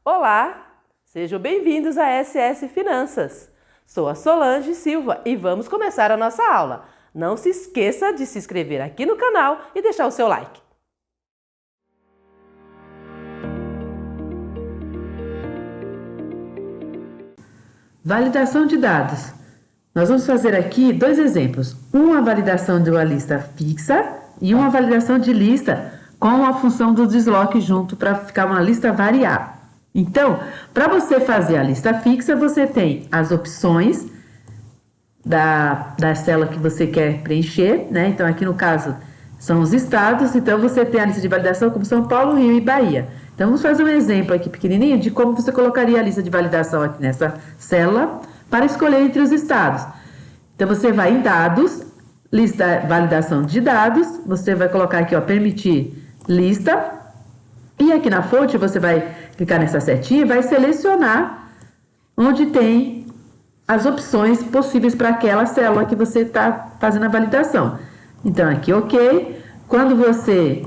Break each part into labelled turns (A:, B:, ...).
A: Olá, sejam bem-vindos a SS Finanças. Sou a Solange Silva e vamos começar a nossa aula. Não se esqueça de se inscrever aqui no canal e deixar o seu like.
B: Validação de dados. Nós vamos fazer aqui dois exemplos. Uma validação de uma lista fixa e uma validação de lista com a função do desloque junto para ficar uma lista variável. Então, para você fazer a lista fixa, você tem as opções da célula que você quer preencher, né? Então, aqui no caso, são os estados. Então, você tem a lista de validação como São Paulo, Rio e Bahia. Então, vamos fazer um exemplo aqui pequenininho de como você colocaria a lista de validação aqui nessa célula para escolher entre os estados. Então, você vai em dados, lista validação de dados, você vai colocar aqui, ó, permitir lista, e aqui na fonte você vai clicar nessa setinha e vai selecionar onde tem as opções possíveis para aquela célula que você está fazendo a validação. Então, aqui, ok. Quando você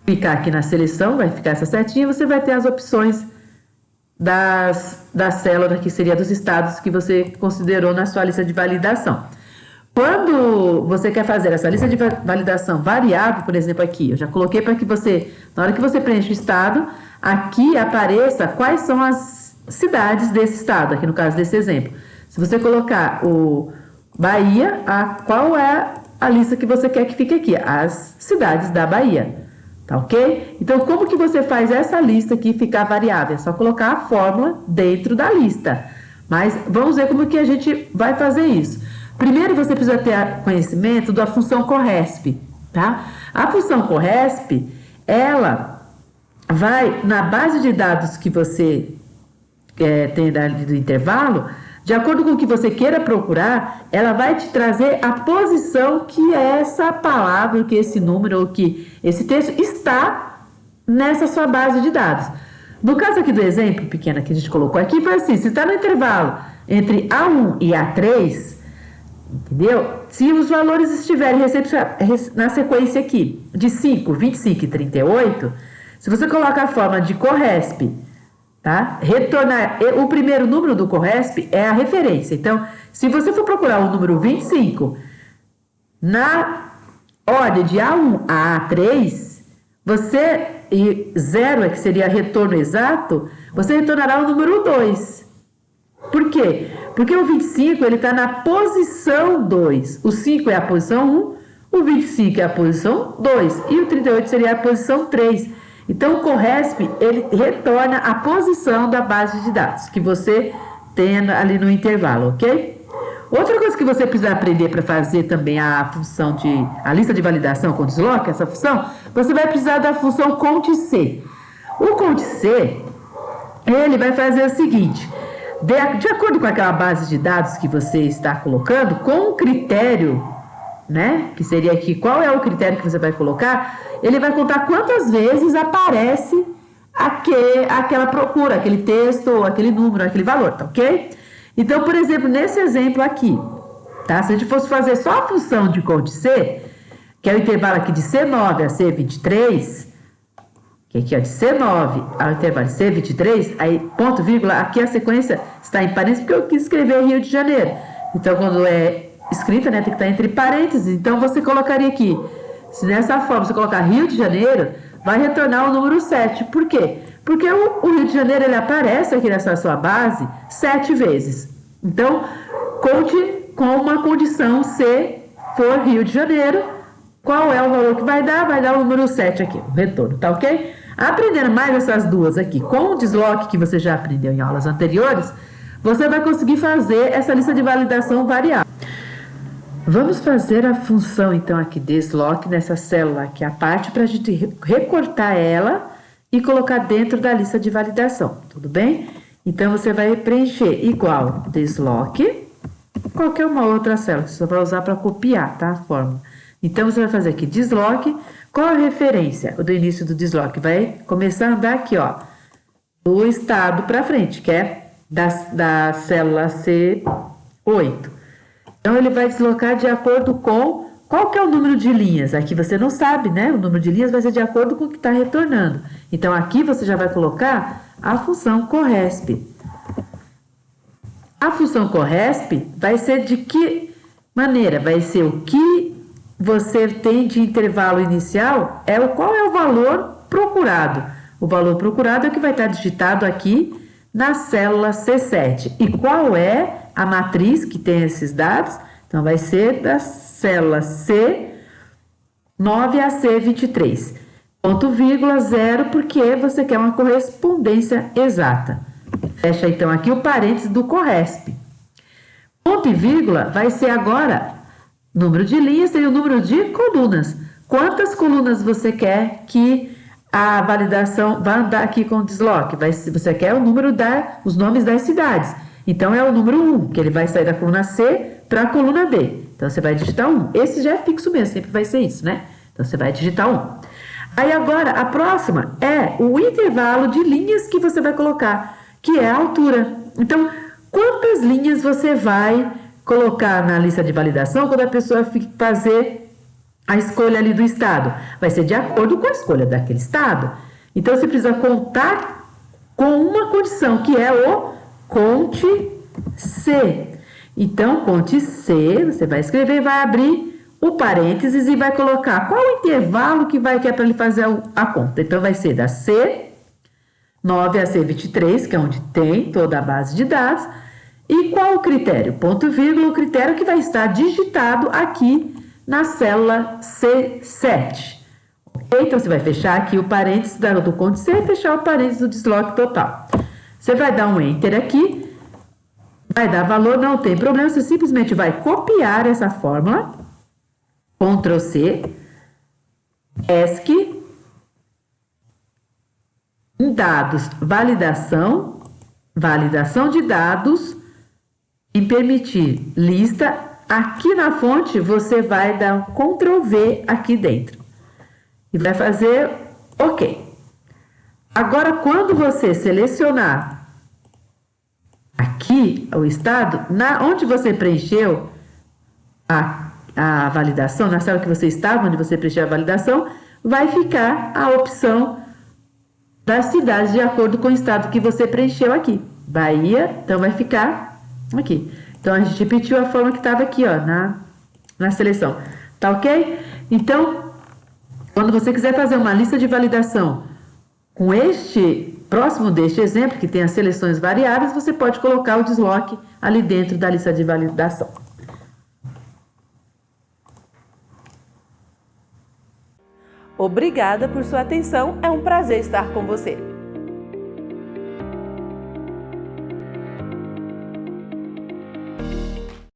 B: clicar aqui na seleção, vai ficar essa setinha, você vai ter as opções da célula, que seria dos estados que você considerou na sua lista de validação. Quando você quer fazer essa lista de validação variável, por exemplo, aqui, eu já coloquei para que você, na hora que você preenche o estado, aqui apareça quais são as cidades desse estado, aqui no caso desse exemplo. Se você colocar o Bahia, qual é a lista que você quer que fique aqui? As cidades da Bahia. Tá ok? Então, como que você faz essa lista aqui ficar variável? É só colocar a fórmula dentro da lista. Mas vamos ver como que a gente vai fazer isso. Primeiro, você precisa ter conhecimento da função CORRESP, tá? A função CORRESP, ela vai na base de dados que você tem do intervalo, de acordo com o que você queira procurar, ela vai te trazer a posição que essa palavra, que esse número ou que esse texto está nessa sua base de dados. No caso aqui do exemplo pequeno que a gente colocou aqui, foi assim, se está no intervalo entre A1 e A3, entendeu? Se os valores estiverem na sequência aqui de 5, 25 e 38, se você coloca a forma de CORRESP, tá? Retornar, o primeiro número do CORRESP é a referência. Então, se você for procurar o número 25 na ordem de A1 a A3, e 0 é que seria retorno exato, você retornará o número 2. Por quê? Porque o 25 ele está na posição 2. O 5 é a posição 1, o 25 é a posição 2 e o 38 seria a posição 3. Então, o CORRESP, ele retorna a posição da base de dados que você tem ali no intervalo, ok? Outra coisa que você precisa aprender para fazer também a lista de validação com desloque, essa função, você vai precisar da função CONT-C. O CONT-C, ele vai fazer o seguinte, de acordo com aquela base de dados que você está colocando, com um critério, né, que seria aqui, qual é o critério que você vai colocar, ele vai contar quantas vezes aparece aquela procura, aquele texto, aquele número, aquele valor, tá ok? Então, por exemplo, nesse exemplo aqui, tá? Se a gente fosse fazer só a função de CONT-C, que é o intervalo aqui de C9 a C23, que aqui, ó, de C9 ao intervalo de C23, aí ponto, vírgula, aqui a sequência está em parênteses, porque eu quis escrever Rio de Janeiro. Então, quando é escrita, né, tem que estar entre parênteses. Então, você colocaria aqui, se dessa forma você colocar Rio de Janeiro, vai retornar o número 7. Por quê? Porque o Rio de Janeiro, ele aparece aqui nessa sua base 7 vezes. Então, conte com uma condição se for Rio de Janeiro, qual é o valor que vai dar? Vai dar o número 7 aqui, o retorno, tá ok? Aprendendo mais essas duas aqui, com o desloque que você já aprendeu em aulas anteriores, você vai conseguir fazer essa lista de validação variável. Vamos fazer a função, então, aqui, desloque nessa célula aqui, a parte, para a gente recortar ela e colocar dentro da lista de validação, tudo bem? Então, você vai preencher igual desloque, qualquer uma outra célula, que você vai usar para copiar, tá? A fórmula. Então, você vai fazer aqui desloque, qual a referência do início do desloque? Vai começar a andar aqui, ó, do estado para frente, que é da célula C8. Então, ele vai deslocar de acordo com qual que é o número de linhas. Aqui você não sabe, né? O número de linhas vai ser de acordo com o que está retornando. Então, aqui você já vai colocar a função corresp. A função corresp vai ser de que maneira? Vai ser o que você tem de intervalo inicial, qual é o valor procurado. O valor procurado é o que vai estar digitado aqui na célula C7. E qual é a matriz que tem esses dados? Então, vai ser da célula C9 a C23. Ponto, vírgula, zero, porque você quer uma correspondência exata. Fecha, então, aqui o parênteses do corresp. Ponto e vírgula vai ser agora, número de linhas e o número de colunas. Quantas colunas você quer que a validação vai andar aqui com o desloque? Você quer o número os nomes das cidades. Então, é o número 1, que ele vai sair da coluna C para a coluna D. Então, você vai digitar 1. Esse já é fixo mesmo, sempre vai ser isso, né? Então, você vai digitar 1. Aí, agora, a próxima é o intervalo de linhas que você vai colocar, que é a altura. Então, quantas linhas você vai colocar na lista de validação quando a pessoa fazer a escolha ali do estado? Vai ser de acordo com a escolha daquele estado. Então, você precisa contar com uma condição, que é o conte C. Então, conte C, você vai escrever, vai abrir o parênteses e vai colocar qual o intervalo que é para ele fazer a conta. Então, vai ser da C9 a C23, que é onde tem toda a base de dados. E qual o critério? Ponto, vírgula, o critério que vai estar digitado aqui na célula C7. Ok? Então, você vai fechar aqui o parênteses do conte C e fechar o parênteses do desloque total. Você vai dar um Enter aqui, vai dar valor, não tem problema, você simplesmente vai copiar essa fórmula, Ctrl C, ESC, em dados, validação de dados, em permitir lista, aqui na fonte você vai dar um Ctrl V aqui dentro e vai fazer OK. Agora, quando você selecionar aqui o estado, onde você preencheu a validação, na célula que você estava, onde você preencheu a validação, vai ficar a opção das cidades de acordo com o estado que você preencheu aqui. Bahia, então vai ficar aqui. Então, a gente repetiu a forma que estava aqui, ó, na seleção. Tá ok? Então, quando você quiser fazer uma lista de validação com próximo deste exemplo, que tem as seleções variáveis, você pode colocar o desloque ali dentro da lista de validação.
A: Obrigada por sua atenção, é um prazer estar com você.